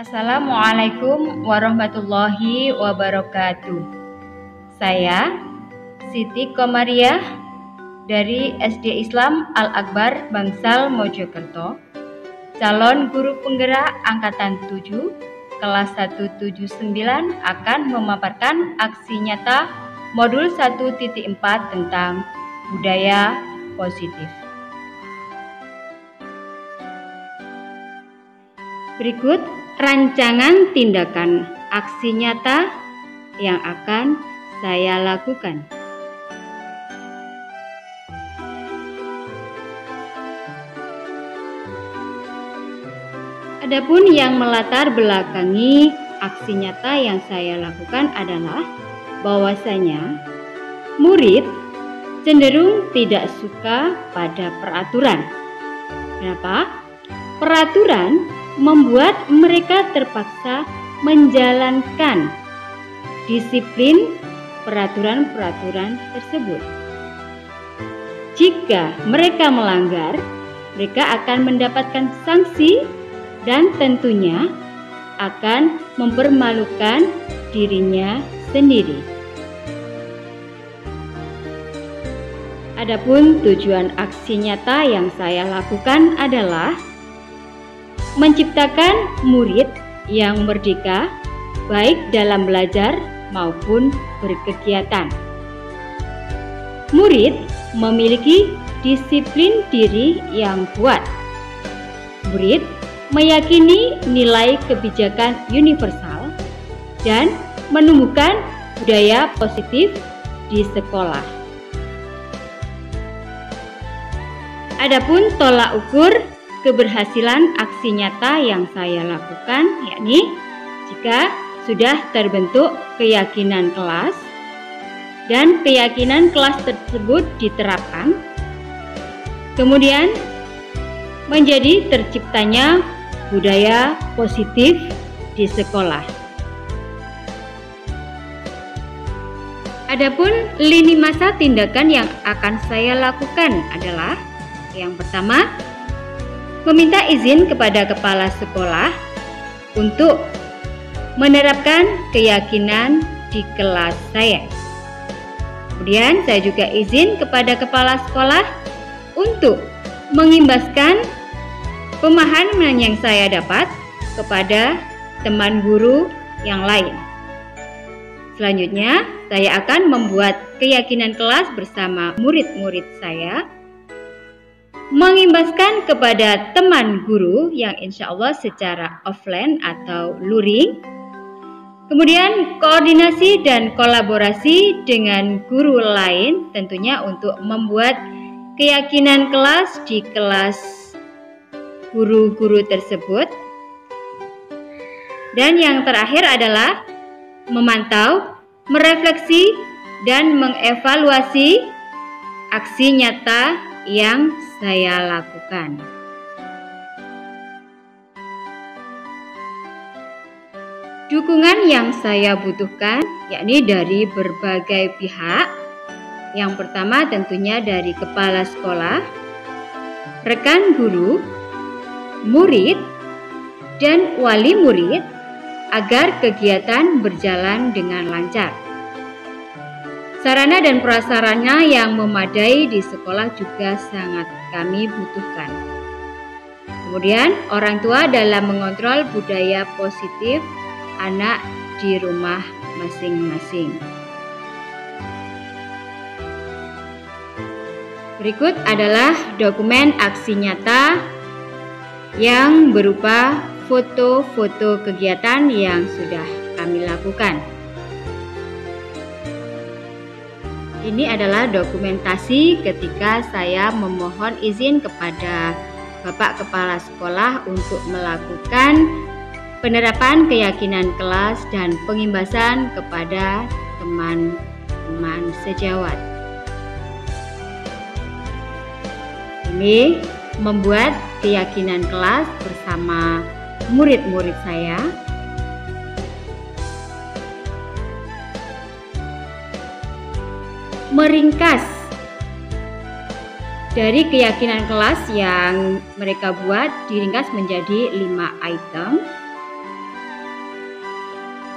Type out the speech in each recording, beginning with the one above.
Assalamualaikum warahmatullahi wabarakatuh. Saya Siti Komariah dari SD Islam Al-Akbar Bangsal Mojokerto, calon guru penggerak Angkatan 7 kelas 179 akan memaparkan aksi nyata modul 1.4 tentang budaya positif. Berikut rancangan tindakan aksi nyata yang akan saya lakukan. Adapun yang melatar belakangi aksi nyata yang saya lakukan adalah bahwasanya murid cenderung tidak suka pada peraturan. Kenapa? Peraturan membuat mereka terpaksa menjalankan disiplin peraturan-peraturan tersebut. Jika mereka melanggar, mereka akan mendapatkan sanksi dan tentunya akan mempermalukan dirinya sendiri. Adapun tujuan aksi nyata yang saya lakukan adalah menciptakan murid yang merdeka baik dalam belajar maupun berkegiatan. Murid memiliki disiplin diri yang kuat. Murid meyakini nilai kebijakan universal dan menumbuhkan budaya positif di sekolah. Adapun tolak ukur keberhasilan aksi nyata yang saya lakukan, yakni jika sudah terbentuk keyakinan kelas dan keyakinan kelas tersebut diterapkan, kemudian menjadi terciptanya budaya positif di sekolah. Adapun lini masa tindakan yang akan saya lakukan adalah yang pertama, meminta izin kepada kepala sekolah untuk menerapkan keyakinan di kelas saya. Kemudian saya juga izin kepada kepala sekolah untuk mengimbaskan pemahaman yang saya dapat kepada teman guru yang lain. Selanjutnya, saya akan membuat keyakinan kelas bersama murid-murid saya, mengimbaskan kepada teman guru yang insya Allah secara offline atau luring, kemudian koordinasi dan kolaborasi dengan guru lain tentunya untuk membuat keyakinan kelas di kelas guru-guru tersebut. Dan yang terakhir adalah memantau, merefleksi, dan mengevaluasi aksi nyata yang saya lakukan. Dukungan yang saya butuhkan yakni dari berbagai pihak. Yang pertama tentunya dari kepala sekolah, rekan guru, murid, dan wali murid agar kegiatan berjalan dengan lancar. Sarana dan prasarana yang memadai di sekolah juga sangat kami butuhkan. Kemudian orang tua dalam mengontrol budaya positif anak di rumah masing-masing. Berikut adalah dokumen aksi nyata yang berupa foto-foto kegiatan yang sudah kami lakukan. Ini adalah dokumentasi ketika saya memohon izin kepada Bapak Kepala Sekolah untuk melakukan penerapan keyakinan kelas dan pengimbasan kepada teman-teman sejawat. Ini membuat keyakinan kelas bersama murid-murid saya. Meringkas dari keyakinan kelas yang mereka buat, diringkas menjadi 5 item.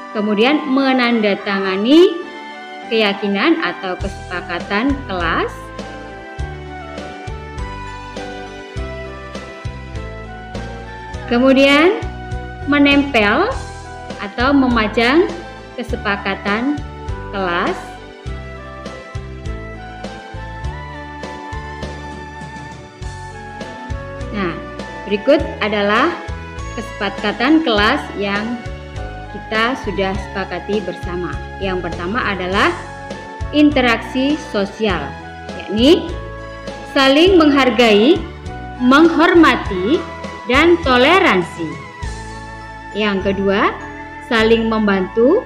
Kemudian menandatangani keyakinan atau kesepakatan kelas. Kemudian menempel atau memajang kesepakatan kelas. Nah, berikut adalah kesepakatan kelas yang kita sudah sepakati bersama. Yang pertama adalah interaksi sosial, yakni saling menghargai, menghormati, dan toleransi. Yang kedua, saling membantu,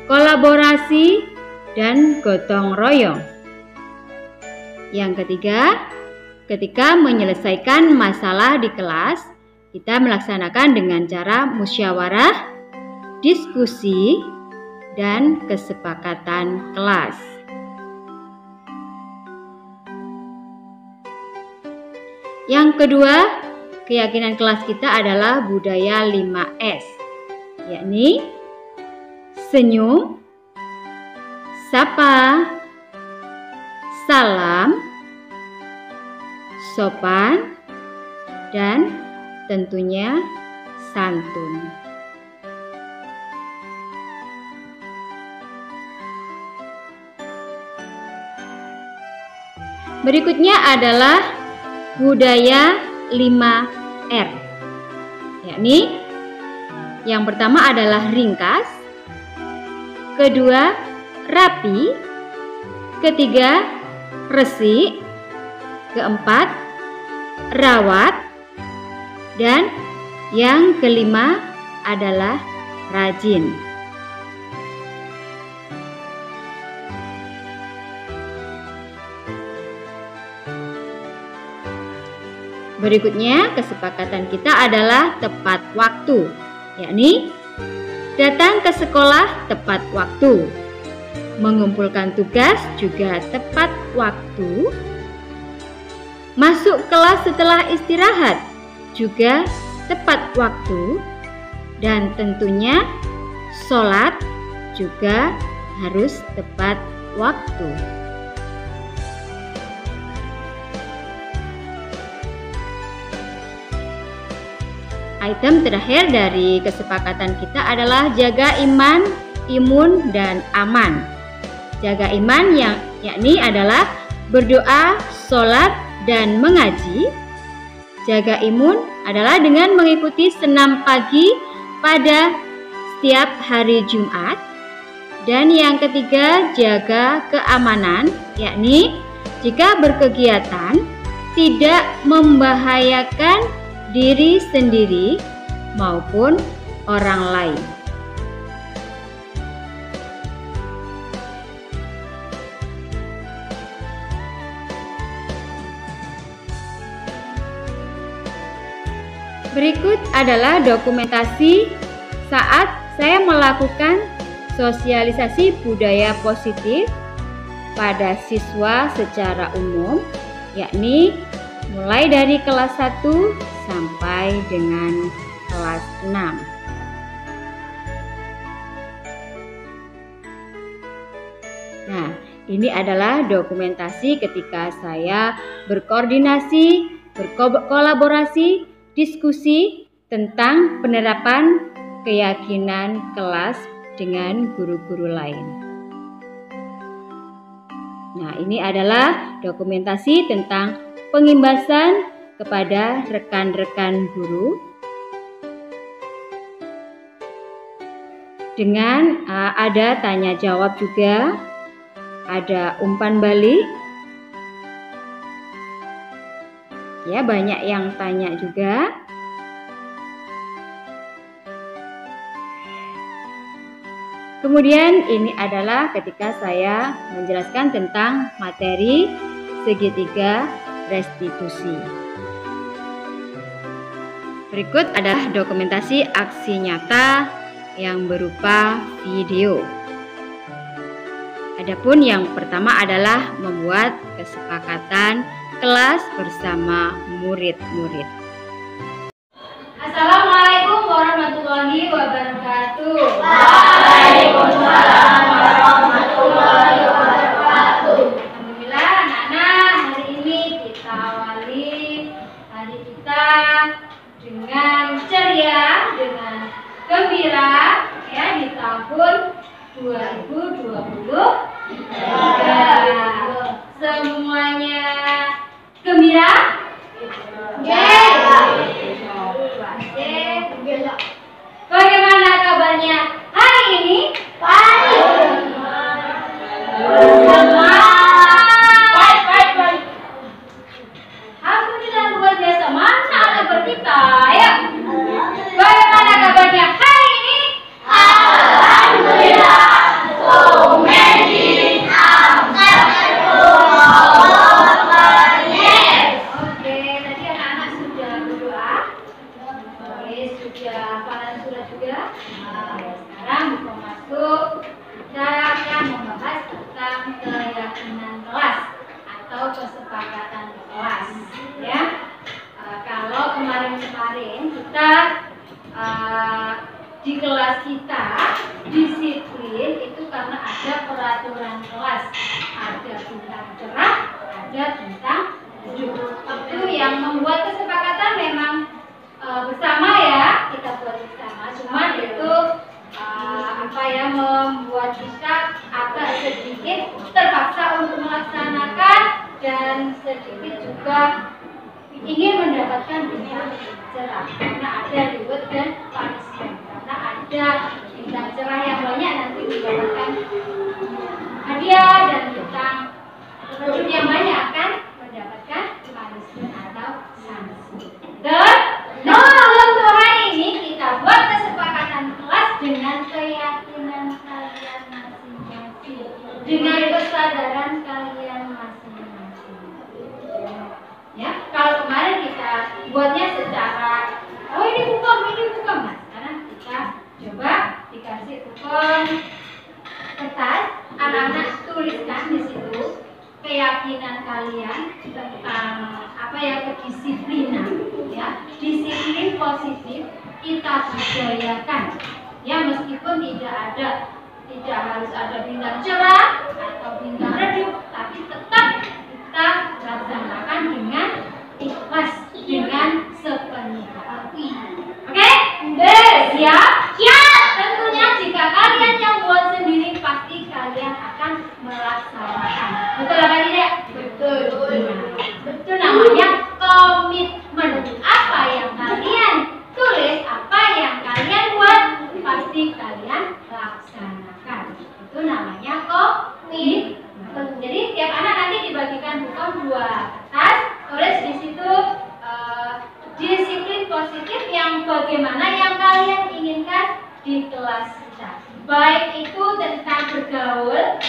kolaborasi, dan gotong royong. Yang ketiga, ketika menyelesaikan masalah di kelas, kita melaksanakan dengan cara musyawarah, diskusi, dan kesepakatan kelas. Yang kedua, keyakinan kelas kita adalah budaya 5S, yakni senyum, sapa, salam, sopan, dan tentunya santun. Berikutnya adalah budaya 5R, yakni yang pertama adalah ringkas, kedua rapi, ketiga resik, keempat rawat, dan yang kelima adalah rajin. Berikutnya kesepakatan kita adalah tepat waktu, yakni datang ke sekolah tepat waktu, mengumpulkan tugas juga tepat waktu, masuk kelas setelah istirahat juga tepat waktu, dan tentunya sholat juga harus tepat waktu. Item terakhir dari kesepakatan kita adalah jaga iman, imun, dan aman. Jaga iman yakni adalah berdoa, sholat, dan mengaji. Jaga imun adalah dengan mengikuti senam pagi pada setiap hari Jumat. Dan yang ketiga, jaga keamanan, yakni jika berkegiatan tidak membahayakan diri sendiri maupun orang lain. Berikut adalah dokumentasi saat saya melakukan sosialisasi budaya positif pada siswa secara umum, yakni mulai dari kelas 1 sampai dengan kelas 6. Nah, ini adalah dokumentasi ketika saya berkoordinasi, berkolaborasi, diskusi tentang penerapan keyakinan kelas dengan guru-guru lain. Nah, ini adalah dokumentasi tentang pengimbasan kepada rekan-rekan guru dengan ada tanya jawab juga, ada umpan balik. Ya, banyak yang tanya juga. Kemudian ini adalah ketika saya menjelaskan tentang materi segitiga restitusi. Berikut adalah dokumentasi aksi nyata yang berupa video. Adapun yang pertama adalah membuat kesepakatan kelas bersama murid-murid. Assalamualaikum warahmatullahi wabarakatuh. Waalaikumsalam warahmatullahi wabarakatuh. Alhamdulillah anak-anak, hari ini kita awali hari kita dengan ceria, dengan gembira ya di tahun 2023. Semuanya gembira? Bagaimana kabarnya hari ini? Baik. Alhamdulillah luar biasa. Mana anak berkita ya? Bagaimana kabarnya hari ini? Alhamdulillah. Oke, tadi anak-anak sudah berdoa. Oke, sudah hafalan surat juga. Sekarang kita masuk. Kita akan membahas tentang keyakinan kelas atau kesepakatan kelas. Ya, kalau kemarin-kemarin kita di kelas kita disiplin itu karena ada peraturan kelas, ada bintang cerah, ada bintang duduk. Itu yang membuat kesepakatan memang bersama ya, kita buat bersama. Cuman itu membuat kita agak sedikit terpaksa untuk melaksanakan dan sedikit juga ingin mendapatkan bintang cerah karena ada reward dan punishment, karena ada bintang cerah yang banyak nanti mendapatkan hadiah dan bintang duduk yang banyak akan mendapatkan punishment atau sanksi. Untuk hari ini kita buat kesepakatan kelas dengan keyakinan kalian masing-masing, dengan kesadaran kalian masing-masing. Ya, kalau kemarin kita buatnya secara ini bukan. Nah, sekarang kita coba dikasih bukan kertas, anak-anak tuliskan di situ keyakinan kalian tentang kedisiplinan ya, disiplin positif kita budayakan ya, meskipun tidak harus ada bintang cerah atau bintang redup, tapi tetap kita laksanakan dengan ikhlas, dengan sepenuh hati. Oke? Siap? Siap. Tentunya jika kalian yang buat sendiri pasti kalian akan melaksanakan. Betul apa tidak? Betul. Itu namanya komitmen. Apa yang kalian tulis, apa yang kalian buat, pasti kalian laksanakan. Itu namanya komitmen. Jadi tiap anak nanti dibagikan bukan 2 kertas, tulis di situ disiplin positif yang bagaimana yang kalian inginkan di kelas kita. Baik itu tentang bergaul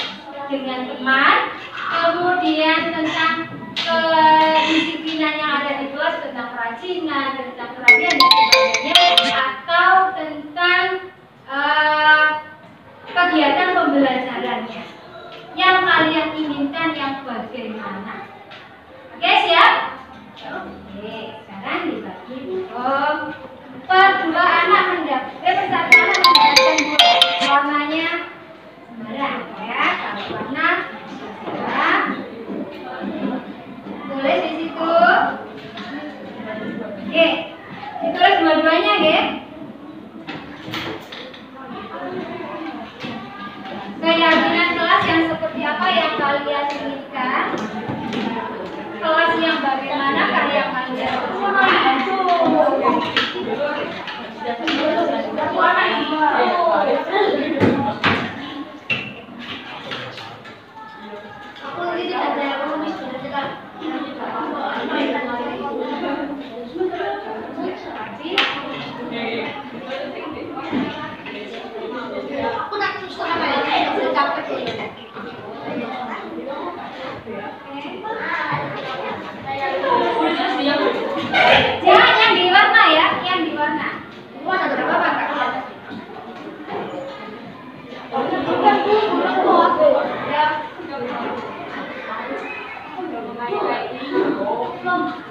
dengan teman, kemudian tentang kedisiplinan yang ada di kelas, tentang kerajinan, tentang kerajinan dan sebagainya, atau tentang kegiatan pembelajarannya yang kalian inginkan yang bagaimana. Oke, siap? Oke, sekarang dibagi dua anak persatu anak mendapatkan warnanya sembarang ya. Kalau warna merah tulis di situ. Oke, ditulis dua-duanya, oke? Keyakinan kelas yang seperti apa yang kalian inginkan? Kelas yang bagaimana yang kalian Aku tak susah.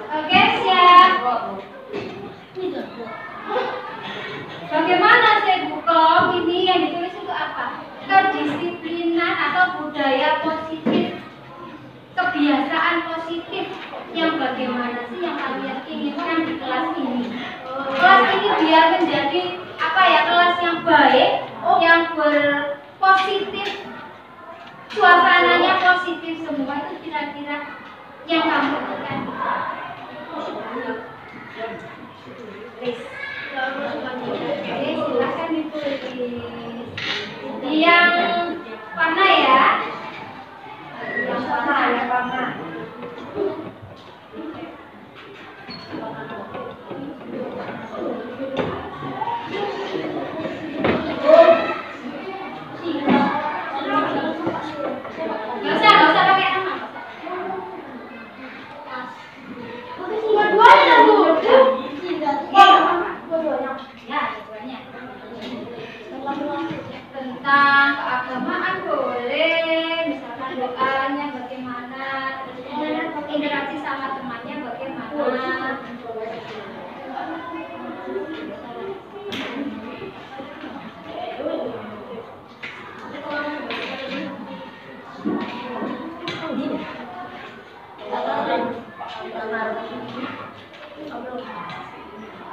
Oke, siap. Bagaimana sih bukom ini yang ditulis itu apa? Kedisiplinan atau budaya positif, kebiasaan positif yang bagaimana sih yang kalian inginkan di kelas ini? Kelas ini biar menjadi apa ya, kelas yang baik, yang berpositif, suasananya positif semua, itu kira-kira yang kamu inginkan. Oke, silakan ditulis. Yang warna ya. Yang warna. Nggak usah pakai nama. Dua-duanya Bu. Ya, dua-duanya. Tentang keagamaan boleh, misalkan doanya bagaimana, interaksi sama temannya bagaimana.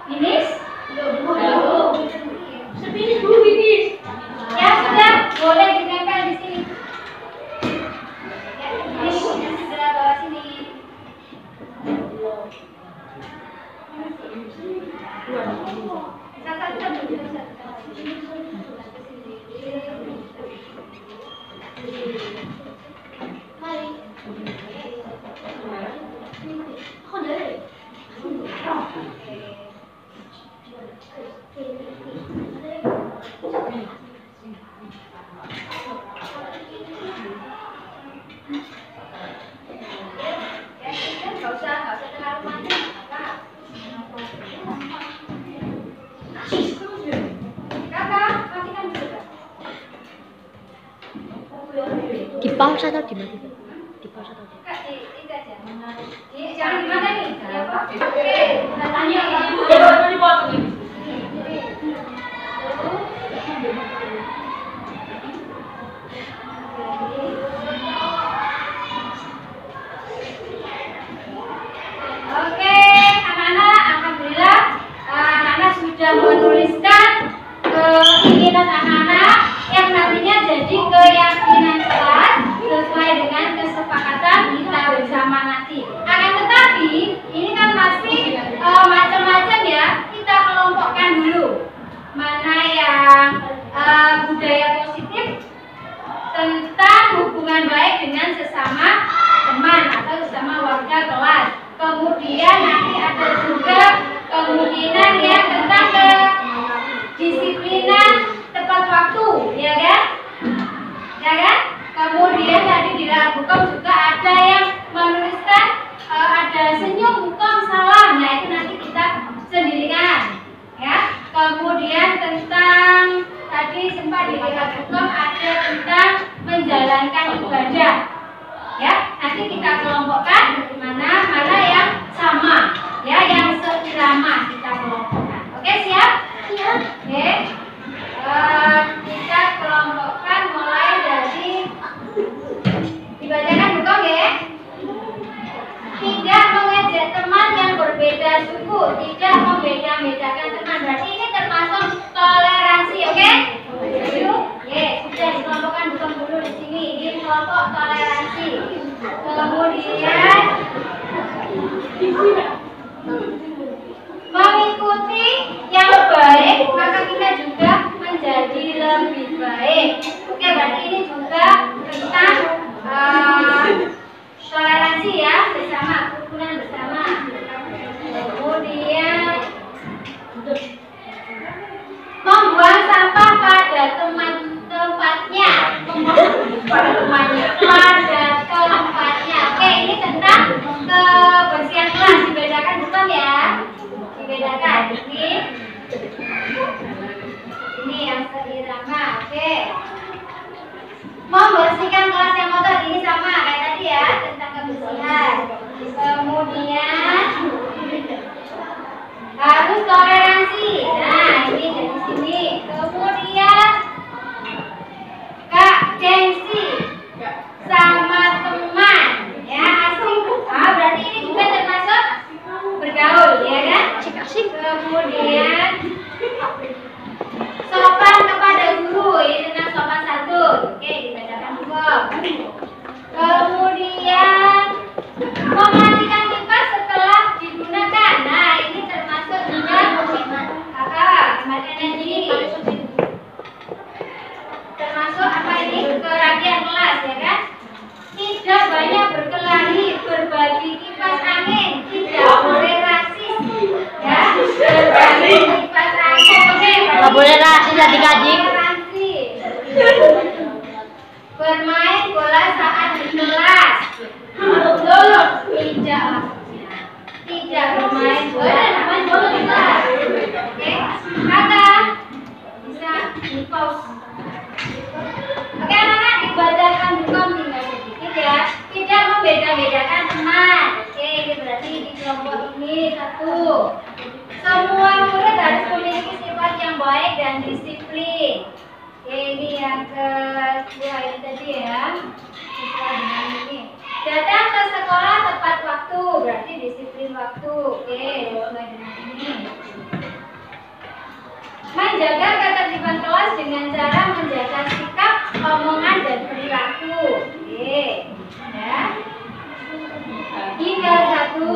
Finish? Finish dulu, finish. Ya sudah, boleh ditempel di sini. Ya, finish sudah bawa sini. Di pause atau dimatikan? Di pause atau di? Jangan gimana nih? Oke, tanya Oke, anak-anak, alhamdulillah anak-anak sudah menuliskan keinginan anak-anak yang nantinya jadi keyakinan kelas sesuai dengan kesepakatan kita bersama nanti. Akan tetapi ini kan masih macam-macam ya, kita kelompokkan dulu mana yang budaya positif tentang hubungan baik dengan sesama teman atau sesama warga kelas. Kemudian nanti ada juga kemungkinan ya tentang kedisiplinan tepat waktu, ya kan? Ya kan? Kemudian tadi di dalam buku juga ada yang menuliskan ada senyum, bukan salam. Nah itu nanti kita sendirikan, ya. Kemudian tentang tadi sempat di dalam buku ada tentang menjalankan ibadah. Ya, nanti kita kelompokkan mana yang sama, ya, yang seirama kita kelompokkan. Oke, siap? Siap. Oke. Kita kelompokkan mulai dari dibacakan buku ya. Tidak mengejek teman yang berbeda suku, tidak membeda-bedakan teman. Berarti ini termasuk toleransi, oke? Ya, sudah dikelompokkan bukan dulu di sini. Ini kelompok toleransi. Kemudian mengikuti yang baik, maka kita juga menjadi lebih baik. Oke, berarti ini juga tentang toleransi ya, bersama, kerukunan bersama. Kemudian membuang sampah pada tempatnya, pada tempatnya. Oke, ini tentang kebersihan kelas, dibedakan bukan ya? Dibedakan. Ini yang seirama. Oke. Membersihkan kelas yang kotor, ini sama kayak tadi ya, tentang kebersihan. Kemudian toleransi. Nah, ini dari sini. Kemudian Kak gengsi sama teman, ya asik. Ah, berarti ini juga termasuk bergaul, ya kan? Asik. Kemudian sopan kepada guru, ini tentang sopan santun. Oke, dibacakan dulu. Kemudian mematikan kipas setelah digunakan. Nah, ini termasuk juga hemat energi. Termasuk apa ini? Kerapian kelas, ya kan? Tidak banyak berkelahi, berbagi kipas angin, tidak boleh rasis, ya. Berbagi kipas angin, oke. Nggak boleh rasis adik-adik. Toleransi. Bermain bola saat di kelas. Tidak bermain bola di kelas. Oke, kata bisa di pause. Oke anak-anak, dibacakan hukum tinggal sedikit ya. Tidak membeda-bedakan teman. Oke, ini berarti di kelompok ini satu. Semua murid harus memiliki sifat yang baik dan disiplin. Oke, ini yang kedua ini tadi ya. Sesuai dengan ini. Datang ke sekolah tepat waktu, berarti disiplin waktu. Oke, sesuai dengan ini. Menjaga ketertiban kelas dengan cara menjaga sikap, omongan, dan perilaku. Oke, ya. Tinggal satu.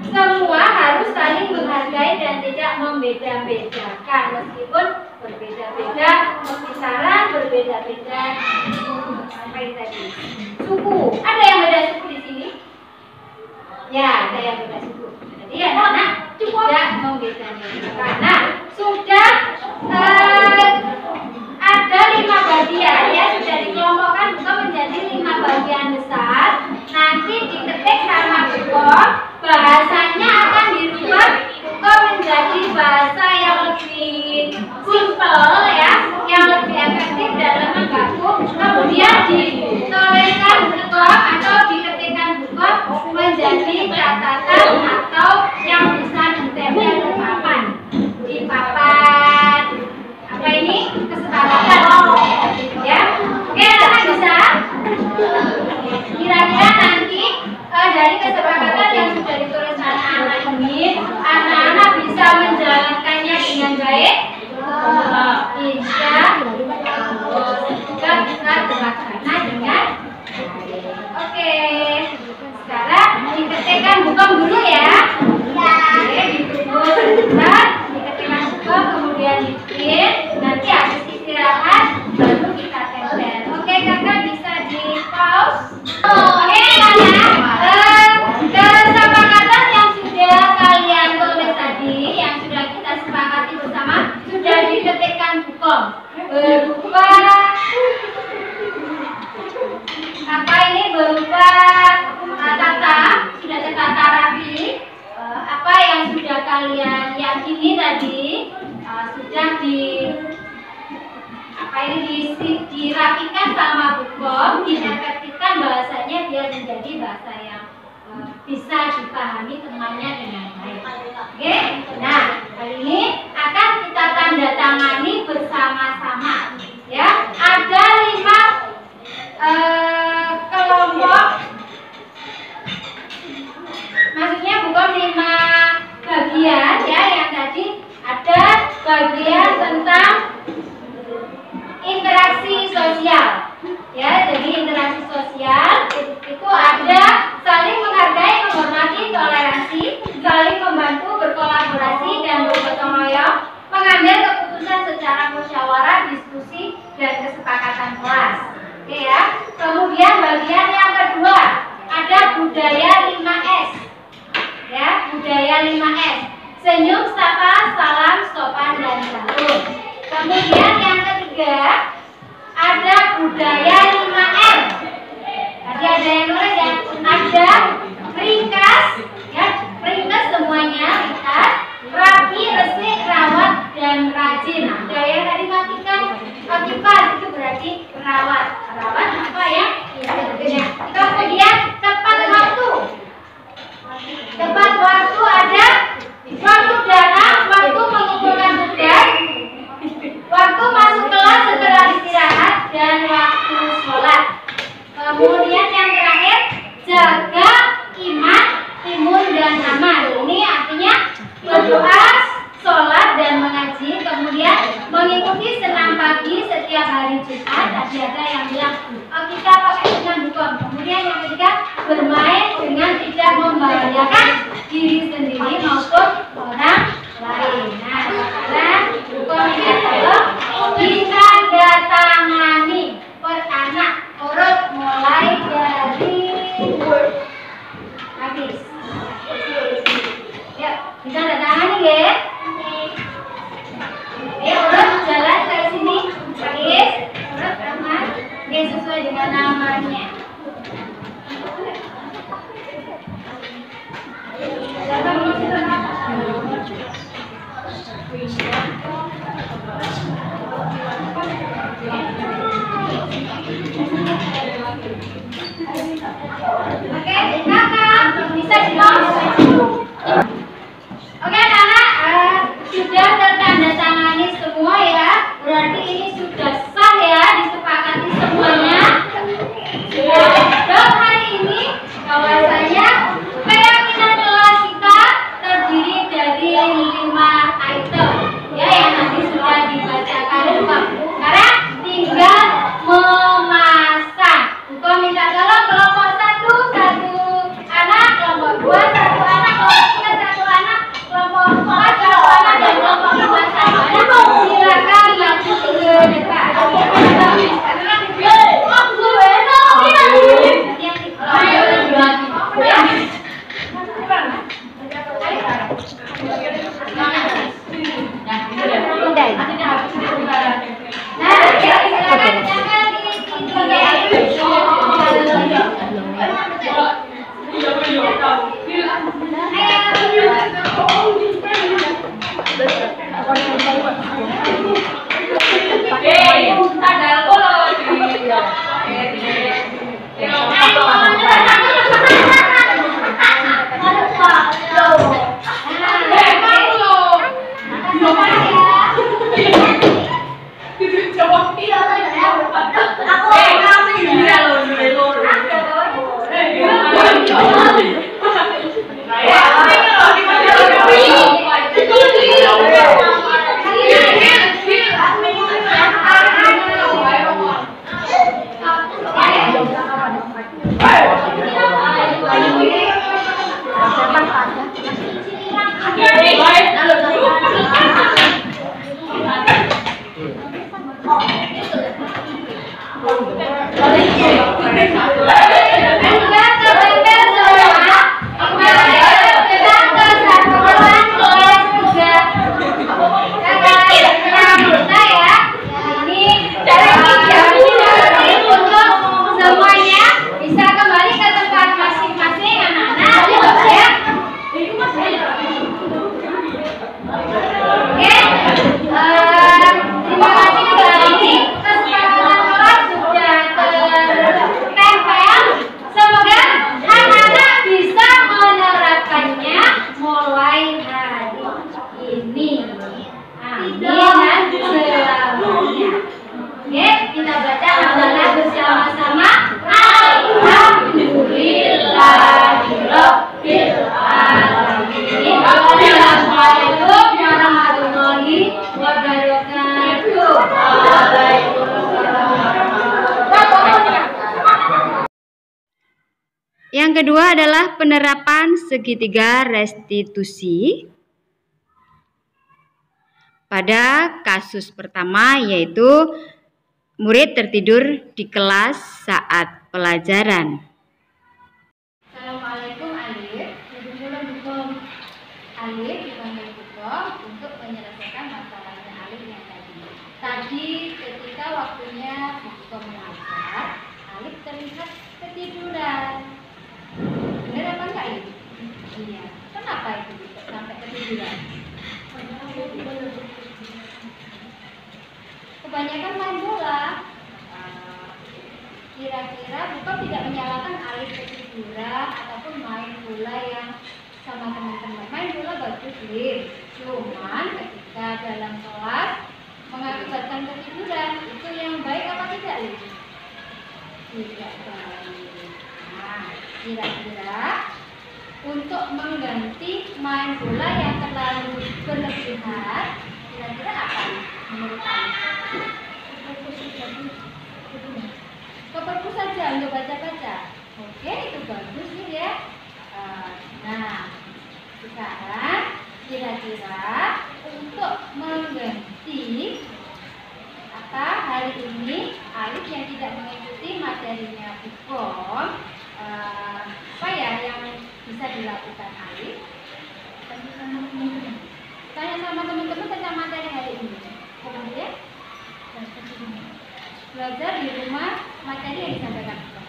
Semua harus saling menghargai dan tidak membeda-bedakan, meskipun berbeda-beda, saran berbeda-beda. Sampai tadi suku. Ada yang beda suku di sini? Ya, ada yang beda suku. Jadi anak-anak tidak membeda-bedakan. Nah, sudah ada 5 bagian ya, sudah dikelompokkan bukan menjadi 5 bagian besar. Nanti diketik sama bukom, bahasanya akan dirubah bukom menjadi bahasa yang lebih simple ya, yang lebih efektif dalam menggabung. Kemudian dituliskan bukom atau diketikkan bukom menjadi catatan atau yang bisa ditempel di papan. Di papan apa ini? Kesepakatan ya. Oke, anak bisa? Kira-kira nanti dari kesepakatan yang sudah ditulis anak-anak ini, anak-anak bisa menjalankannya dengan baik? Insya Allah. Juga bisa terlaksana dengan baik. Oke, sekarang diketikkan bukom dulu ya. Oke, ditunggu sebentar, diketikkan bukom, kemudian diprint. Nanti habis istirahat baru kita tempel. Oke, kakak bisa di pause. Oke, anak, kesepakatan yang sudah kalian tulis tadi, yang sudah kita sepakati bersama, sudah diketikkan bukom berupa apa ini? Berupa tata, sudah tertata rapi. Apa yang sudah kalian yakini tadi sudah dirapikan sama bukom, diefektifkan bahasanya biar menjadi bahasa yang bisa dipahami temannya dengan baik. Oke, nah kali ini akan kita tanda tangani bersama-sama. Ya, ada 5 kelompok, maksudnya bukan 5 bagian ya. Yang tadi ada bagian tentang interaksi sosial ya. Jadi interaksi sosial itu ada saling menghargai, menghormati, toleransi, saling membantu, berkolaborasi, dan bergotong royong, mengambil keputusan secara musyawarah, diskusi, dan kesepakatan kelas. Oke ya. Kemudian bagian yang kedua ada budaya 5S ya, budaya 5S: senyum, sapa, salam, sopan, dan santun. Kemudian yang ketiga ada budaya 5M. Tadi ada yang nulis ya, ada ringkas ya, ringkas semuanya, ringkas, rapi, resik, rawat, dan rajin. Ada yang tadi matikan kipas, itu berarti rawat apa ya? Kemudian tepat waktu. mengikuti senam pagi setiap hari Jumat. Tadi ada yang bilang kita pakai senam hukum. Kemudian yang ketiga, bermain dengan tidak membahayakan diri sendiri maupun orang lain. Nah, sekarang hukum ini adalah ditandatangani per anak urut mulai dari habis. Ya, ditandatangani ya. Urut jalan ke sini, habis. Urut aman, ya sesuai dengan namanya. Oke, kakak bisa stop. Oke, anak sudah tertandatangani semua ya. Berarti ini sudah sah ya, disepakati semuanya. Dok, hari ini bahwasanya keyakinan kelas kita terdiri dari 5 item ya, yang nanti sudah dibacakan Hukum. Sekarang tinggal memasang. Hukum minta tolong kelompok 1 anak, kelompok 2 1 anak, kelompok 3 1 anak, kelompok 4 1 anak, dan kelompok 5 1 anak. Silakan maju ke depan. Yang kedua adalah penerapan segitiga restitusi. Pada kasus pertama yaitu murid tertidur di kelas saat pelajaran. Assalamualaikum Alif. Sebelum hukum Alif dipanggil Hukum untuk menyelesaikan masalahnya Alif yang tadi. Tadi ketika waktunya Hukum mengajar, Alif terlihat ketiduran. Benar apa enggak ini? Iya. Kenapa itu bisa sampai ketiduran? Kebanyakan main bola. Kira-kira Bukan tidak menyalahkan Alif ketiduran ataupun main bola yang sama teman-teman. Main bola bagus, Lif. Cuman ketika dalam kelas mengakibatkan ketiduran, itu yang baik apa tidak, Lif? Tidak baik. Nah, kira-kira untuk mengganti main bola yang terlalu berlebihan, kira-kira apa? menurut kalian? Ke perpus saja untuk baca-baca. Oke, itu bagus ya. Nah, sekarang kira-kira untuk mengganti apa hari ini Alif yang tidak mengikuti materinya Bukom, apa ya yang bisa dilakukan Alif? Tanya sama teman-teman tentang materi hari ini. Kemudian belajar di rumah materi yang disampaikan Bukom.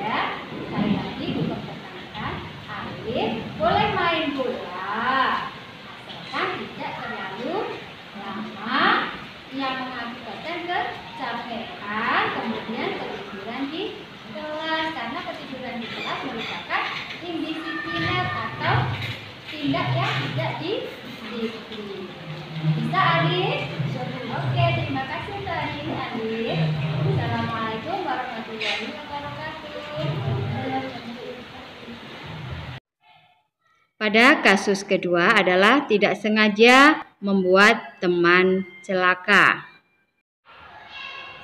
Ya, sekali lagi Bukom tekankan Alif boleh main bola asalkan tidak terlalu lama yang mengakibatkan kecapean, kemudian ketiduran di kelas, karena ketiduran di kelas merupakan indisipliner atau tindak yang tidak disiplin. Bisa Alif? Oke, terima kasih untuk hari ini Alif. Assalamualaikum warahmatullahi wabarakatuh. Pada kasus kedua adalah tidak sengaja membuat teman celaka.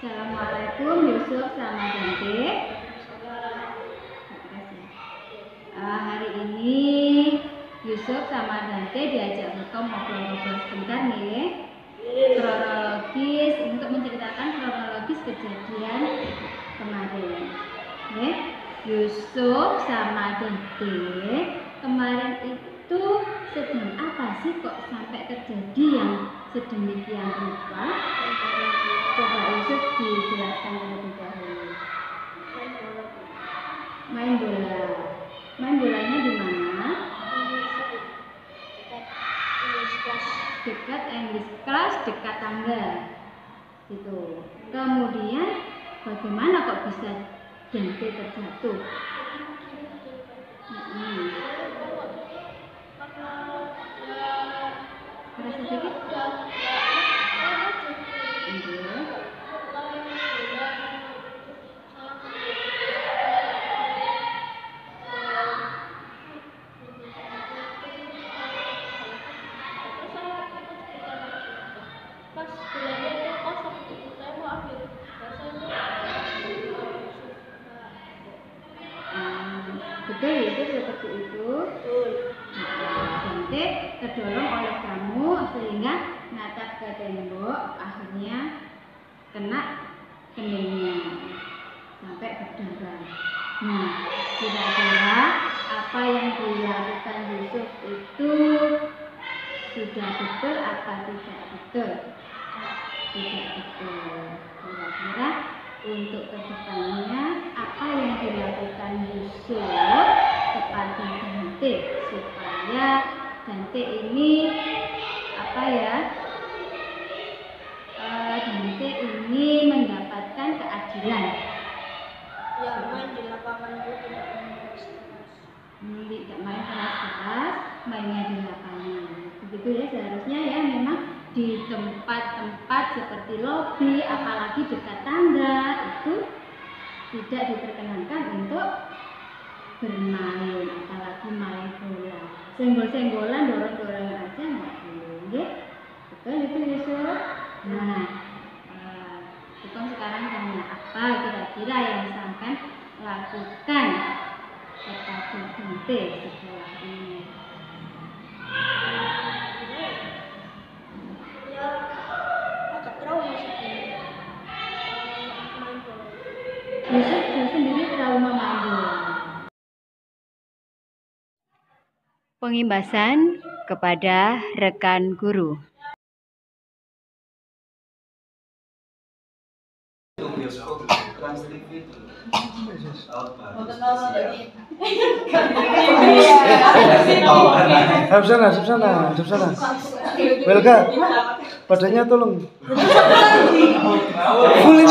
Assalamualaikum Yusuf sama Dante. Hari ini Yusuf sama Dante diajak Bukom ngobrol-ngobrol sebentar nih. Kronologis, untuk menceritakan kronologis kejadian kemarin. Yusuf sama Dante kemarin itu sedang apa sih kok sampai terjadi yang sedemikian rupa? Coba Yusuf dijelaskan terlebih dahulu. Main bola. Main bolanya di mana? Dekat English class, dekat tangga. Gitu. Kemudian bagaimana kok bisa Dante terjatuh? Ada sedikit? Betul itu seperti itu. Dante terdorong oleh kamu sehingga natap ke tembok, akhirnya kena keningnya sampai berdarah. Nah, kira-kira apa yang dilakukan Yusuf itu sudah betul apa tidak betul? Tidak betul. Kira-kira untuk kedepannya apa yang dilakukan Yusuf kepada Dante supaya Dante ini apa ya? Dante ini mendapatkan keadilan. Ya, main di lapangan itu tidak main keras-keras. Tidak main keras-keras, mainnya di lapangan. Begitu ya seharusnya ya, memang di tempat-tempat seperti lobi, apalagi dekat tangga itu tidak diperkenankan untuk bermain, apalagi main bola. Senggol-senggolan, dorong-dorongan aja nggak boleh. Betul itu Yusuf. Nah, Bukom sekarang tanya apa kira-kira yang sampai lakukan kepada Dante setelah ini? Ya, agak trauma sih. Main bola. Yusuf sendiri trauma main bola. Pengimbasan kepada rekan guru. Trans TV itu. Sana. Welga, badannya tolong. Full.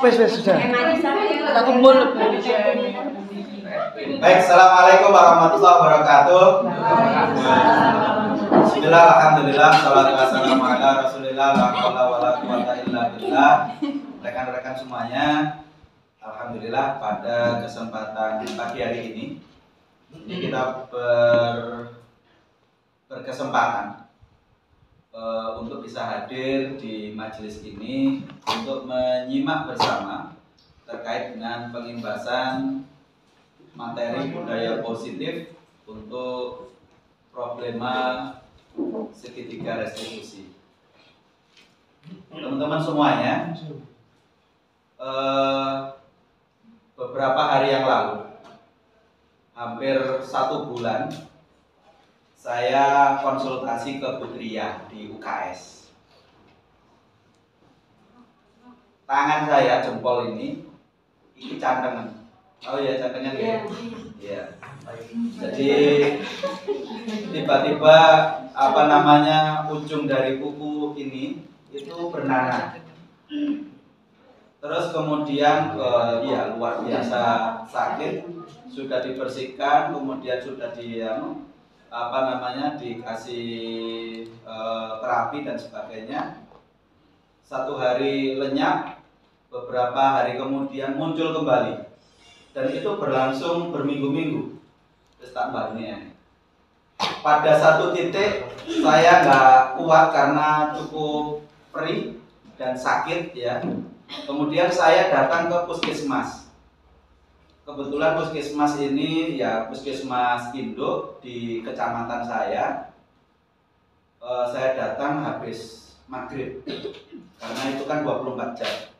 Wes sudah. Baik, assalamualaikum warahmatullahi wabarakatuh. Bismillah, alhamdulillah, salatu wassalamu ala rasulillah, la haula wala quwata illa billah. Rekan-rekan semuanya, alhamdulillah pada kesempatan pagi hari ini kita berkesempatan untuk bisa hadir di majelis ini untuk menyimak bersama terkait dengan pengimbasan materi budaya positif untuk problema segitiga restitusi. Teman-teman semuanya, beberapa hari yang lalu, hampir 1 bulan, saya konsultasi ke Putria di UKS. Tangan saya, jempol ini cantengan. Oh ya, cantengan ya? Iya. Jadi tiba-tiba ujung dari kuku ini itu bernanah. Terus kemudian ya luar biasa sakit, sudah dibersihkan, kemudian sudah dikasih terapi dan sebagainya. 1 hari lenyap, beberapa hari kemudian muncul kembali, dan itu berlangsung berminggu-minggu. Terus tambahnya pada satu titik saya nggak kuat karena cukup perih dan sakit ya. Kemudian saya datang ke puskesmas. Kebetulan puskesmas ini ya puskesmas induk di kecamatan saya. Saya datang habis maghrib karena itu kan 24 jam.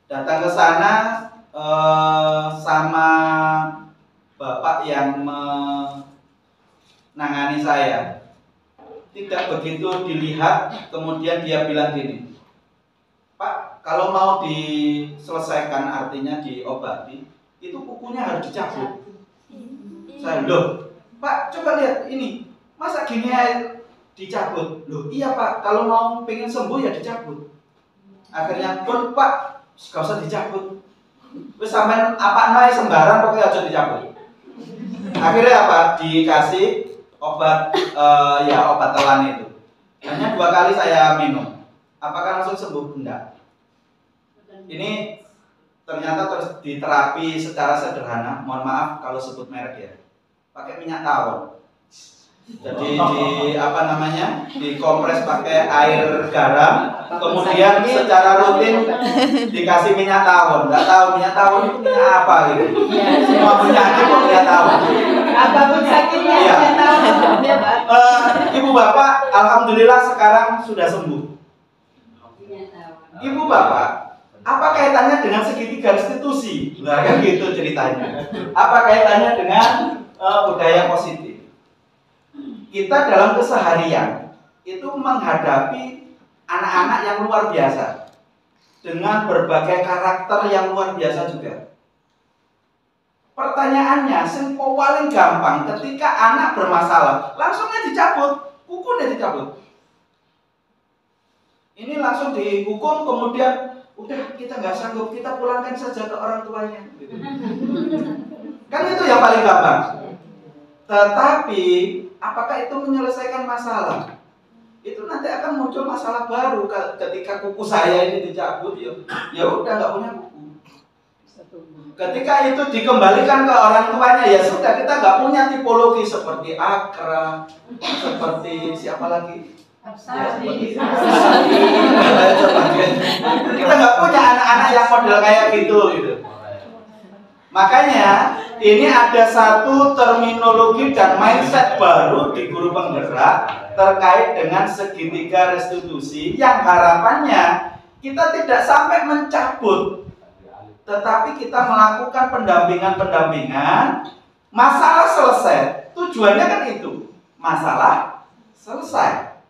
Datang ke sana sama bapak yang menangani saya. Tidak begitu dilihat, kemudian dia bilang gini, Pak, kalau mau diselesaikan, artinya diobati, itu kukunya harus dicabut. Saya, loh, Pak, coba lihat ini, masa gini aja dicabut? Loh, iya Pak, kalau mau pengen sembuh ya dicabut. Akhirnya pun Pak, gak usah dicabut. Terus sampai apa naik sembarang pokoknya aja dicabut. Akhirnya apa? Dikasih obat obat telan itu. Hanya 2 kali saya minum. Apakah langsung sembuh? Enggak. Ini ternyata terus diterapi secara sederhana. Mohon maaf kalau sebut merek ya. Pakai minyak tawon. Jadi dikompres pakai air garam, kemudian secara rutin dikasih minyak tawon. Nggak tahu minyak tawon itu minyak apa gitu. Semua penyakit kok minyak tawon. Apapun sakitnya, Iya. minyak tawon. Ibu bapak, alhamdulillah sekarang sudah sembuh. Ibu bapak, apa kaitannya dengan segitiga restitusi? Nah, kan gitu ceritanya. Apa kaitannya dengan budaya positif? Kita dalam keseharian itu menghadapi anak-anak yang luar biasa dengan berbagai karakter yang luar biasa juga. Pertanyaannya, yang paling gampang ketika anak bermasalah, langsungnya dicabut, kukunya dicabut. Ini langsung dihukum, kemudian udah kita nggak sanggup, kita pulangkan saja ke orang tuanya. Kan itu yang paling gampang. Tetapi apakah itu menyelesaikan masalah? Itu nanti akan muncul masalah baru ketika kuku saya ini dicabut, ya udah nggak punya kuku. Ketika itu dikembalikan ke orang tuanya, ya sudah, kita nggak punya tipologi seperti Akra, seperti siapa lagi? Ya, seperti kita nggak punya anak-anak yang model kayak gitu. Makanya ini ada satu terminologi dan mindset baru di guru penggerak terkait dengan segitiga restitusi yang harapannya kita tidak sampai mencabut, tetapi kita melakukan pendampingan, masalah selesai. Tujuannya kan itu, masalah selesai.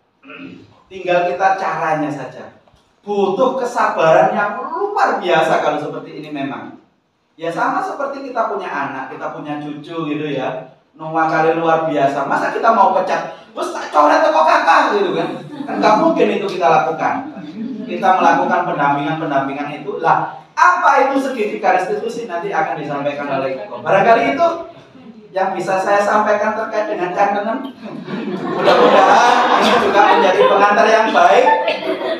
Tinggal kita caranya saja. Butuh kesabaran yang luar biasa kalau seperti ini memang. Ya sama seperti kita punya anak, kita punya cucu gitu ya. Nunggu kali luar biasa. Masa kita mau pecat, terus tak coret kok kakak gitu kan? Kan nggak mungkin itu kita lakukan. Kita melakukan pendampingan itu. Lah, apa itu segitiga restitusi nanti akan disampaikan oleh Kiko. Barangkali itu yang bisa saya sampaikan terkait dengan cantengan. Mudah-mudahan ini juga menjadi pengantar yang baik.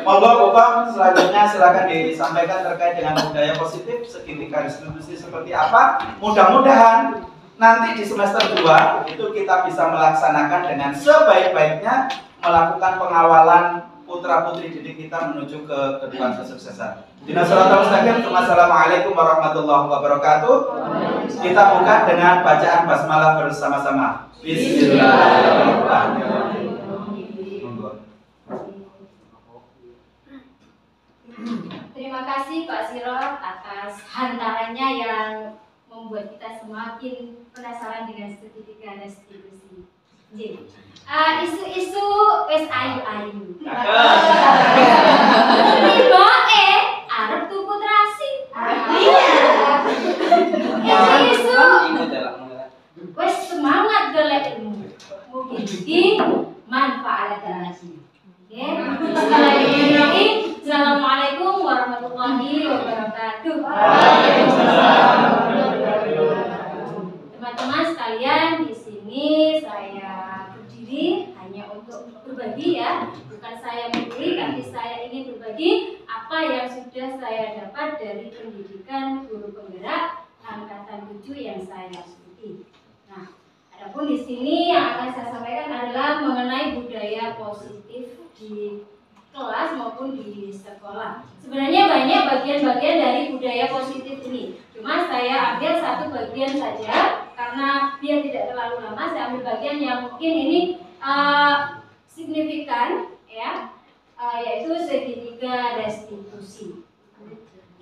Monggo Bapak selanjutnya silakan disampaikan terkait dengan budaya positif segitiga restitusi seperti apa. Mudah-mudahan nanti di semester 2 itu kita bisa melaksanakan dengan sebaik-baiknya melakukan pengawalan putra-putri didik kita menuju ke kedepan kesuksesan. Assalamualaikum warahmatullahi wabarakatuh. Kita buka dengan bacaan basmalah bersama-sama. Bismillahirrahmanirrahim. Terima kasih Pak Sirot atas hantarannya yang membuat kita semakin penasaran dengan segitiga restitusi. Isu-isu wes ayu-ayu. Tiba arep tuku terasi. Isu-isu wes semangat golek ilmu. Mugi-mugi manfaat terasi. Sekali lagi, Assalamualaikum warahmatullahi wabarakatuh. Teman-teman sekalian, di sini saya berdiri hanya untuk berbagi ya, bukan saya memberi, tapi saya ingin berbagi apa yang sudah saya dapat dari pendidikan guru penggerak angkatan 7 yang saya ikuti. Nah, adapun di sini yang akan saya sampaikan adalah mengenai budaya positif di kelas maupun di sekolah. Sebenarnya banyak bagian-bagian dari budaya positif ini. Cuma saya ambil satu bagian saja karena biar tidak terlalu lama. Saya ambil bagian yang mungkin ini signifikan, ya, yaitu segitiga restitusi.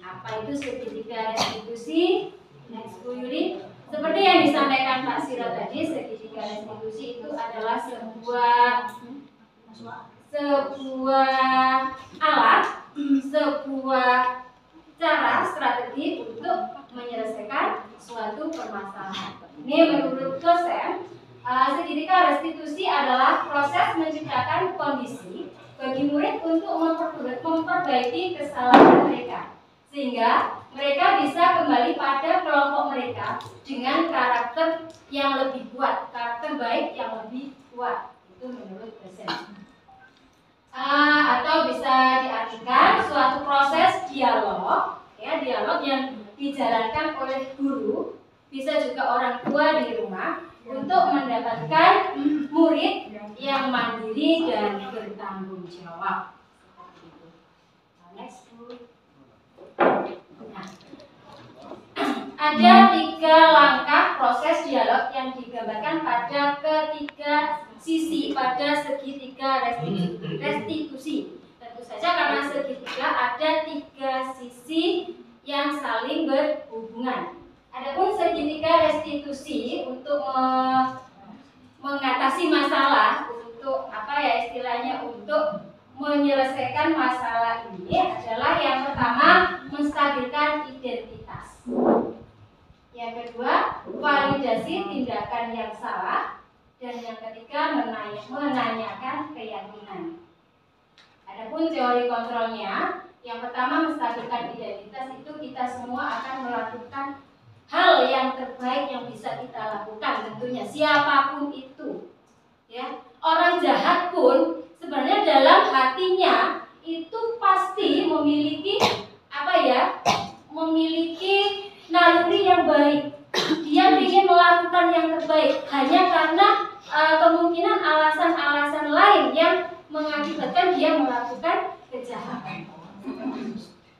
Apa itu segitiga restitusi? Next, Bu Yuli. Seperti yang disampaikan Pak Sirot tadi, segitiga restitusi itu adalah sebuah alat, sebuah cara strategi untuk menyelesaikan suatu permasalahan. Ini menurut dosen, segitiga restitusi adalah proses menciptakan kondisi bagi murid untuk memperbaiki kesalahan mereka, sehingga mereka bisa kembali pada kelompok mereka dengan karakter yang lebih kuat, karakter baik yang lebih kuat. Itu menurut dosen. Atau bisa diartikan suatu proses dialog, ya, dialog yang dijalankan oleh guru, bisa juga orang tua di rumah untuk mendapatkan murid yang mandiri dan bertanggung jawab. Next. Nah, ada 3 langkah proses dialog yang digambarkan pada ketiga sisi pada segitiga restitusi. Tentu saja karena segitiga ada 3 sisi yang saling berhubungan. Adapun segitiga restitusi untuk mengatasi masalah, untuk apa ya istilahnya, untuk menyelesaikan masalah ini adalah yang pertama menstabilkan identitas. Yang kedua, validasi tindakan yang salah. Dan yang ketiga, menanyakan keyakinan. Adapun teori kontrolnya, yang pertama menstabilkan identitas itu kita semua akan melakukan hal yang terbaik yang bisa kita lakukan, tentunya siapapun itu. Ya, orang jahat pun sebenarnya dalam hatinya itu pasti memiliki memiliki naluri yang baik. Dia ingin melakukan yang terbaik hanya karena kemungkinan alasan-alasan lain yang mengakibatkan dia melakukan kejahatan.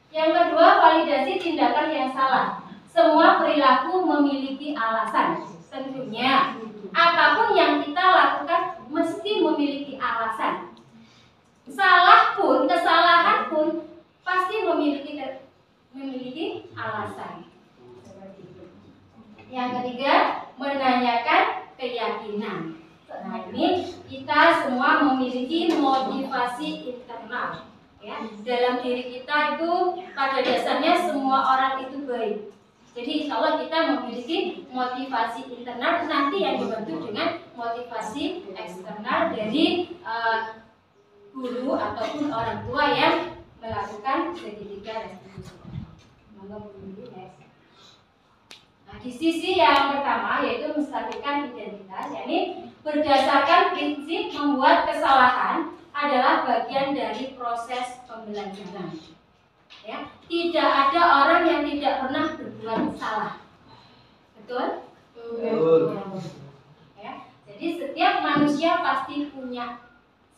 Yang kedua, validasi tindakan yang salah. Semua perilaku memiliki alasan. Tentunya apapun yang kita lakukan mesti memiliki alasan. Kesalahan pun pasti memiliki alasan. Yang ketiga, menanyakan keyakinan. Nah, ini kita semua memiliki motivasi internal. Ya, dalam diri kita itu pada dasarnya semua orang itu baik. Jadi insya Allah kita memiliki motivasi internal nanti yang dibantu dengan motivasi eksternal dari guru ataupun orang tua yang melakukan segitiga restitusi. Nah, di sisi yang pertama yaitu menstabilkan identitas, yakni berdasarkan prinsip membuat kesalahan adalah bagian dari proses pembelajaran. Ya, tidak ada orang yang tidak pernah berbuat salah. Betul? Ya, jadi setiap manusia pasti punya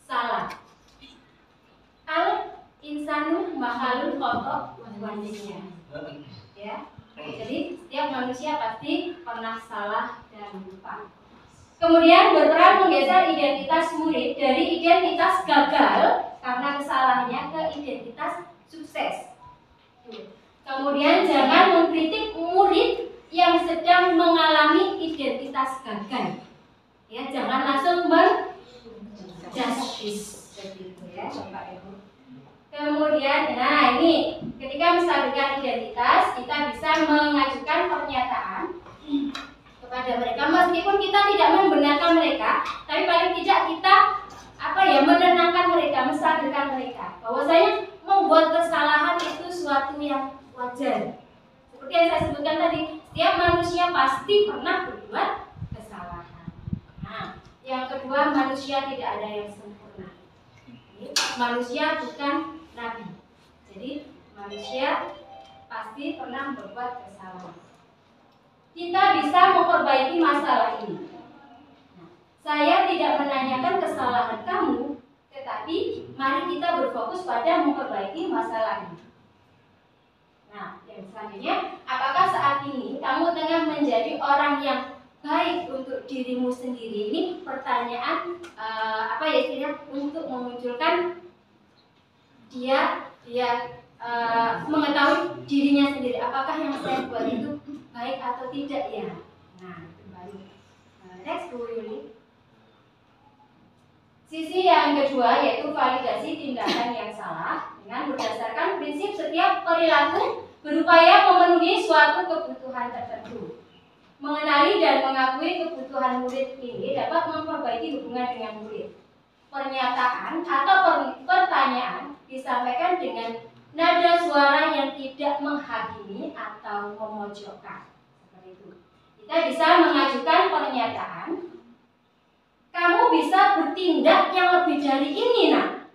salah. Al insanu makhluk khotok wanita. Ya, jadi setiap manusia pasti pernah salah dan lupa. Kemudian berperan menggeser identitas murid dari identitas gagal karena kesalahannya ke identitas sukses. Kemudian jangan mengkritik murid yang sedang mengalami identitas gagal. Ya, jangan langsung menjudge begitu ya, Bapak Ibu. Kemudian, nah ini ketika menstabilkan identitas, kita bisa mengajukan pernyataan kepada mereka meskipun kita tidak membenarkan mereka, tapi paling tidak kita menenangkan mereka, menstabilkan mereka. Bahwasanya membuat kesalahan itu suatu yang wajar. Seperti yang saya sebutkan tadi, setiap manusia pasti pernah berbuat kesalahan. Nah, yang kedua, manusia tidak ada yang sempurna. Manusia bukan nabi. Jadi manusia pasti pernah berbuat kesalahan. Kita bisa memperbaiki masalah ini. Nah, saya tidak menanyakan kesalahan kamu, tetapi mari kita berfokus pada memperbaiki masalah ini. Nah, yang selanjutnya, apakah saat ini kamu tengah menjadi orang yang baik untuk dirimu sendiri? Ini pertanyaan untuk memunculkan dia mengetahui dirinya sendiri. Apakah yang saya buat itu baik atau tidak ya? Nah, itu baik. Next, Bu Yuli. Sisi yang kedua yaitu validasi tindakan yang salah dengan berdasarkan prinsip setiap perilaku berupaya memenuhi suatu kebutuhan tertentu. Mengenali dan mengakui kebutuhan murid ini dapat memperbaiki hubungan dengan murid. Pernyataan atau pertanyaan disampaikan dengan nada suara yang tidak menghakimi atau memojokkan. Seperti itu. Kita bisa mengajukan pernyataan, kamu bisa bertindak yang lebih dari ini, nak.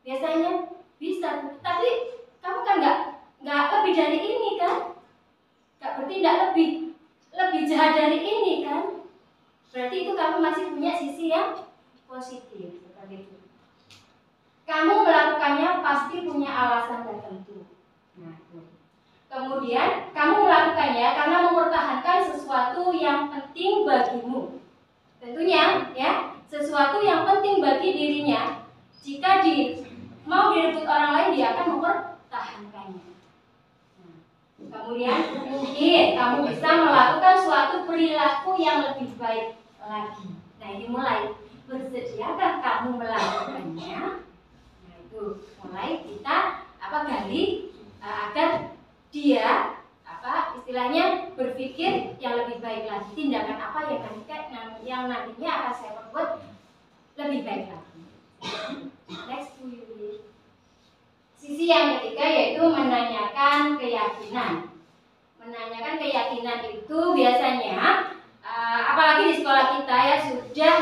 Biasanya bisa, tapi kamu kan nggak lebih dari ini kan? Nggak bertindak lebih jahat dari ini kan? Berarti itu kamu masih punya sisi yang positif seperti itu. Kamu melakukannya pasti punya alasan tertentu. Nah, kemudian kamu melakukannya karena mempertahankan sesuatu yang penting bagimu. Tentunya, ya, sesuatu yang penting bagi dirinya. Jika mau direbut orang lain, dia akan mempertahankannya. Nah, kemudian mungkin kamu bisa melakukan suatu perilaku yang lebih baik lagi. Nah, ini mulai bersediakah kamu melakukannya? Nah, itu mulai kita gali agar dia istilahnya berpikir yang lebih baik lagi, tindakan apa yang nantinya akan saya perbuat lebih baik lagi. Next, sisi yang ketiga yaitu menanyakan keyakinan. Menanyakan keyakinan itu biasanya apalagi di sekolah kita ya sudah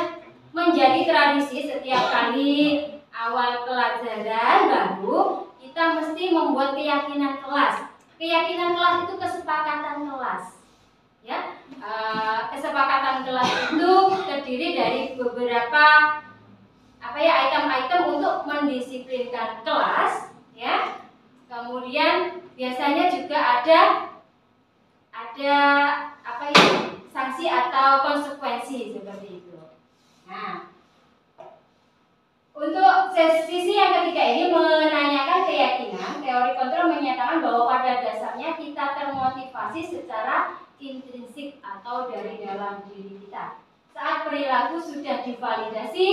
menjadi tradisi setiap kali awal pelajaran baru kita mesti membuat keyakinan kelas. Keyakinan kelas itu kesepakatan kelas. Ya, kesepakatan kelas itu terdiri dari beberapa item-item untuk mendisiplinkan kelas. Ya, kemudian biasanya juga ada sanksi atau konsekuensi seperti itu. Nah, untuk sisi yang ketiga ini menanyakan keyakinan, teori kontrol menyatakan bahwa pada dasarnya kita termotivasi secara intrinsik atau dari dalam diri kita. Saat perilaku sudah divalidasi,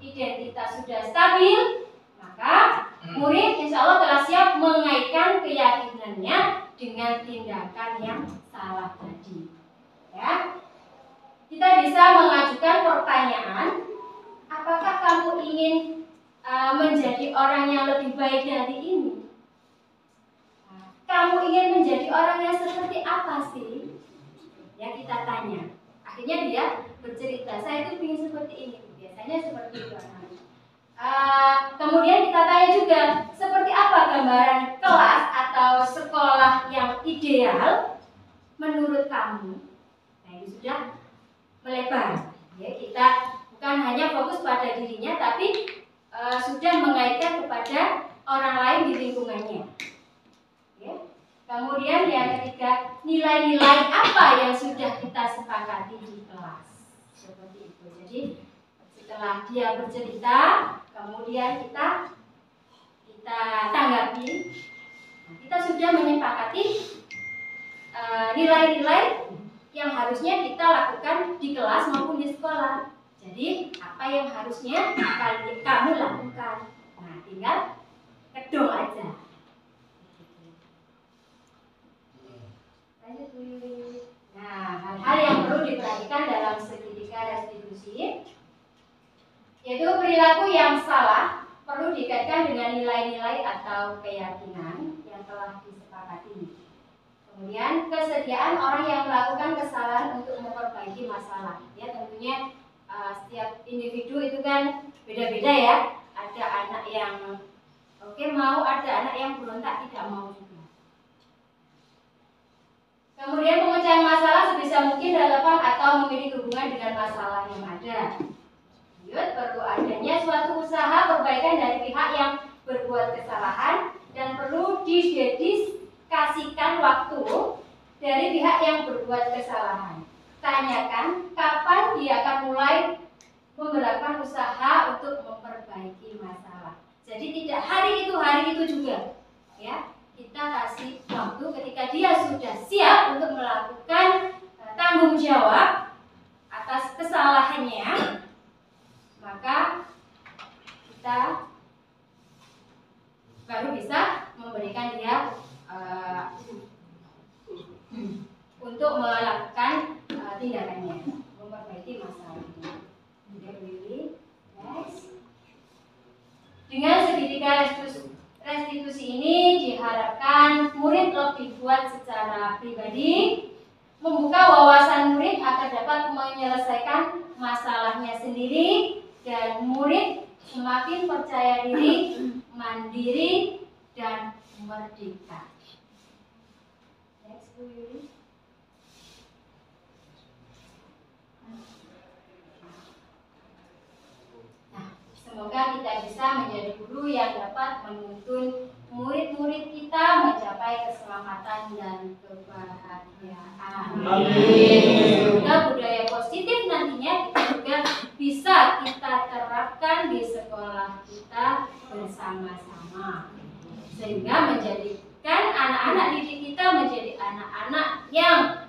identitas sudah stabil, maka murid insya Allah telah siap mengaitkan keyakinannya dengan tindakan yang salah tadi. Ya, kita bisa mengajukan pertanyaan. Apakah kamu ingin menjadi orang yang lebih baik dari ini? Kamu ingin menjadi orang yang seperti apa sih? Ya, kita tanya. Akhirnya dia bercerita, saya itu ingin seperti ini. Biasanya seperti itu. Kemudian kita tanya juga, seperti apa gambaran kelas atau sekolah yang ideal menurut kamu? sudah melebar. Ya, kita bukan hanya fokus pada dirinya, tapi sudah mengaitkan kepada orang lain di lingkungannya. Ya. Kemudian yang ketiga, nilai-nilai apa yang sudah kita sepakati di kelas. Seperti itu. Jadi setelah dia bercerita, kemudian kita tanggapi, kita sudah menyepakati nilai-nilai yang harusnya kita lakukan di kelas maupun di sekolah. Jadi apa yang harusnya kamu lakukan. Nah, tinggal kedong aja. Lanjut. Nah, hal-hal yang perlu diperhatikan dalam segitiga restitusi yaitu perilaku yang salah perlu dikaitkan dengan nilai-nilai atau keyakinan yang telah disepakati. Kemudian kesediaan orang yang melakukan kesalahan untuk memperbaiki masalah. Ya, tentunya setiap individu itu kan beda-beda ya. Ada anak yang mau, ada anak yang berontak tidak mau juga. Kemudian pemecahan masalah sebisa mungkin relevan atau memiliki hubungan dengan masalah yang ada. Perlu adanya suatu usaha perbaikan dari pihak yang berbuat kesalahan dan perlu didedikasikan waktu dari pihak yang berbuat kesalahan. Tanyakan kapan dia akan mulai menggerakkan usaha untuk memperbaiki masalah. Jadi tidak hari itu juga, ya. Kita kasih waktu ketika dia sudah siap untuk melakukan tanggung jawab atas kesalahannya, maka kita baru bisa memberikan dia untuk melakukan tindakannya, memperbaiki masalah itu. Dengan segitiga restitusi ini diharapkan murid lebih kuat secara pribadi, membuka wawasan murid agar dapat menyelesaikan masalahnya sendiri, dan murid semakin percaya diri, mandiri, dan merdeka. Next, Bu Yuli. Semoga kita bisa menjadi guru yang dapat menuntun murid-murid kita mencapai keselamatan dan kebahagiaan. Amin. Semoga budaya positif nantinya kita juga bisa kita terapkan di sekolah kita bersama-sama, sehingga menjadikan anak-anak didik kita menjadi anak-anak yang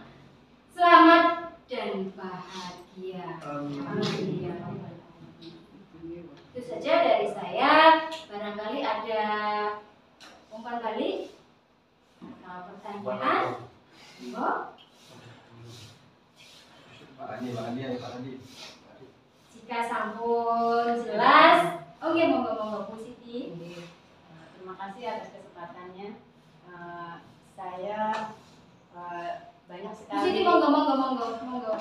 selamat dan bahagia. Amin. Itu saja dari saya. Barangkali ada umpan balik atau pertanyaan. Pak Andi. Jika sampun jelas, oke, monggo Bu Siti. Terima kasih atas kesempatannya. Saya banyak sekali. Bu Siti, monggo.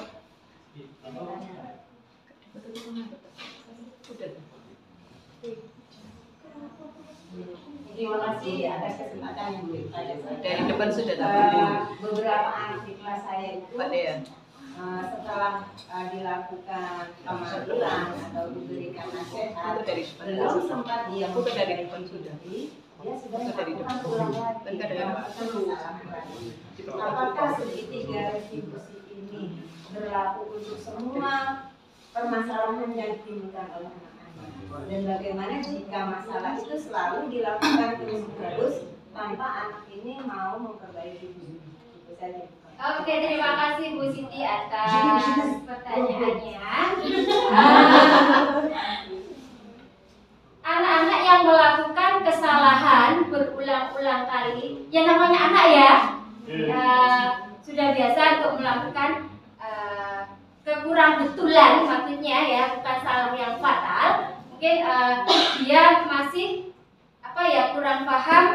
Terima kasih atas kesempatan yang diberikan. Dari depan sudah dapat. Beberapa anak di kelas saya itu setelah dilakukan pemanggilan atau diberikan nasihat, belum sempat dia dari depan sudah. Dia sudah melakukan ulang lagi. Apakah segitiga restitusi ini berlaku untuk semua permasalahan yang ditimbulkan oleh anak-anak? Dan bagaimana jika masalah itu selalu dilakukan terus-menerus tanpa anak ini mau memperbaiki diri? Itu saja. Oke, terima kasih Bu Siti atas pertanyaannya. Anak-anak yang melakukan kesalahan berulang-ulang kali, yang namanya anak ya, sudah biasa untuk melakukan kekurang betulan, maksudnya ya, bukan salah yang fatal. Mungkin dia masih kurang paham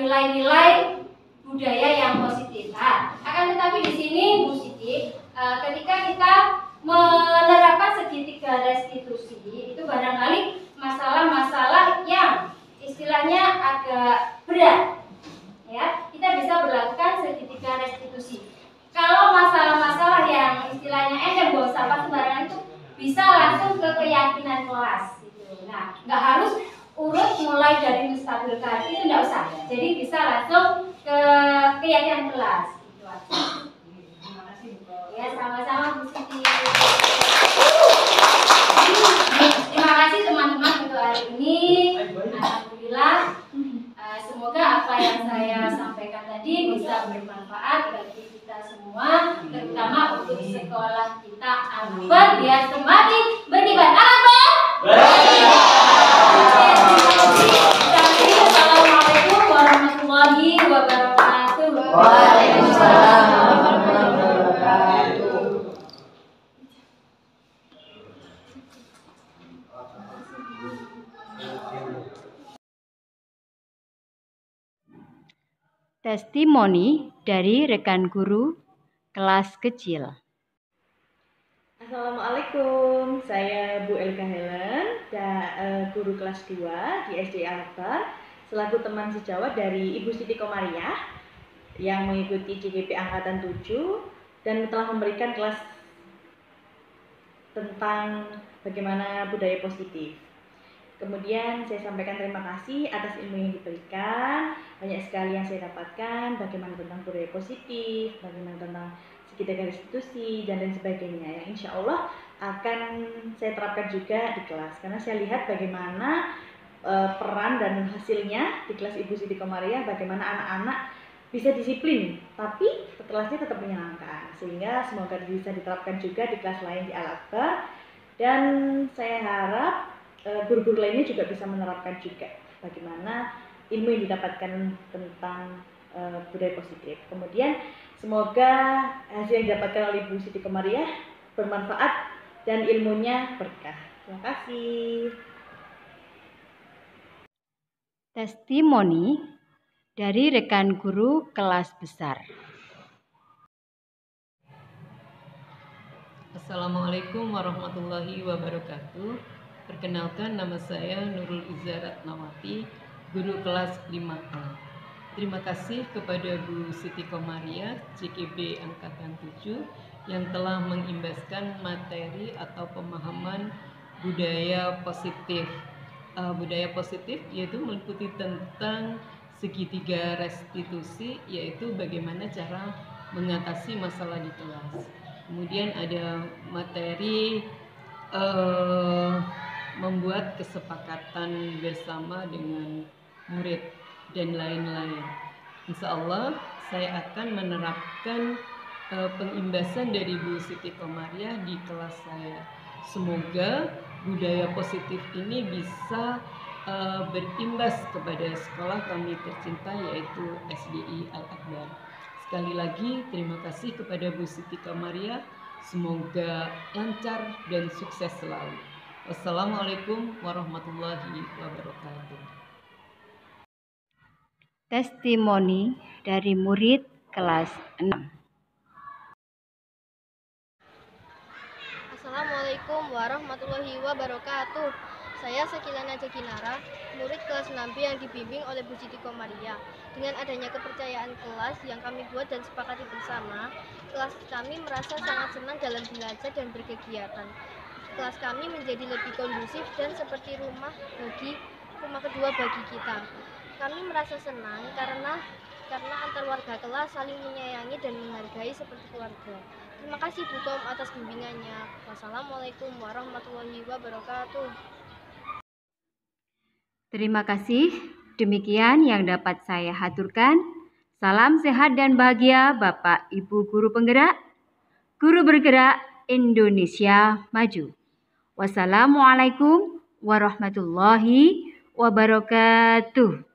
nilai-nilai budaya yang positif. Akan tetapi di sini Bu Siti, ketika kita menerapkan segitiga restitusi, itu barangkali masalah-masalah yang istilahnya agak berat, ya, kita bisa berlakukan segitiga restitusi. Kalau masalah-masalah yang istilahnya ditampilkan itu enggak usah. Jadi bisa langsung ke keyakinan kelas. Itu aja. Terima kasih Bu. Ya, sama-sama Bu Siti. Terima kasih teman-teman untuk hari ini. Alhamdulillah. Semoga apa yang saya sampaikan tadi bisa bermanfaat bagi kita semua, terutama untuk sekolah kita Akbar biar semakin berkibar. Akbar! Assalamualaikum warahmatullahi wabarakatuh. Waalaikumsalam warahmatullahi wabarakatuh. Testimoni dari rekan guru kelas kecil. Assalamualaikum, saya Bu Elka Helen, guru kelas 2 di SD Al-Akbar, selaku teman sejawat dari Ibu Siti Komariah yang mengikuti CGP Angkatan 7 dan telah memberikan kelas tentang bagaimana budaya positif. Kemudian saya sampaikan terima kasih atas ilmu yang diberikan, banyak sekali yang saya dapatkan, bagaimana tentang budaya positif, bagaimana tentang segitiga restitusi, dan lain sebagainya, yang insya Allah akan saya terapkan juga di kelas, karena saya lihat bagaimana peran dan hasilnya di kelas Ibu Siti Komariah, bagaimana anak-anak bisa disiplin, tapi kelasnya tetap menyenangkan, sehingga semoga bisa diterapkan juga di kelas lain di Al-Akbar, dan saya harap guru-guru lainnya juga bisa menerapkan juga bagaimana ilmu yang didapatkan tentang budaya positif. Kemudian semoga hasil yang didapatkan oleh Ibu Siti Komariah bermanfaat dan ilmunya berkah. Terima kasih. Testimoni dari rekan guru kelas besar. Assalamualaikum warahmatullahi wabarakatuh. Perkenalkan, nama saya Nurul Izzarat Nawati, guru kelas 5A. Terima kasih kepada Bu Siti Komariah, CGP Angkatan 7, yang telah mengimbaskan materi atau pemahaman budaya positif. Budaya positif yaitu meliputi tentang segitiga restitusi, yaitu bagaimana cara mengatasi masalah di kelas. Kemudian ada materi membuat kesepakatan bersama dengan murid dan lain-lain. Insya Allah saya akan menerapkan pengimbasan dari Bu Siti Komariah di kelas saya. Semoga budaya positif ini bisa berimbas kepada sekolah kami tercinta, yaitu SDI Al-Akbar. Sekali lagi terima kasih kepada Bu Siti Komariah. Semoga lancar dan sukses selalu. Wassalamualaikum warahmatullahi wabarakatuh. Testimoni dari murid kelas 6. Assalamualaikum warahmatullahi wabarakatuh. Saya Sekilana Jaginara, murid kelas 6B yang dibimbing oleh Bu Siti Komariah. Dengan adanya kepercayaan kelas yang kami buat dan sepakati bersama, kelas kami merasa sangat senang dalam belajar dan berkegiatan. Kelas kami menjadi lebih kondusif dan seperti rumah kedua bagi kita. Kami merasa senang karena antar warga kelas saling menyayangi dan menghargai seperti keluarga. Terima kasih Bu Tom atas bimbingannya. Wassalamualaikum warahmatullahi wabarakatuh. Terima kasih. Demikian yang dapat saya haturkan. Salam sehat dan bahagia Bapak Ibu Guru Penggerak. Guru bergerak Indonesia maju. Wassalamualaikum warahmatullahi wabarakatuh.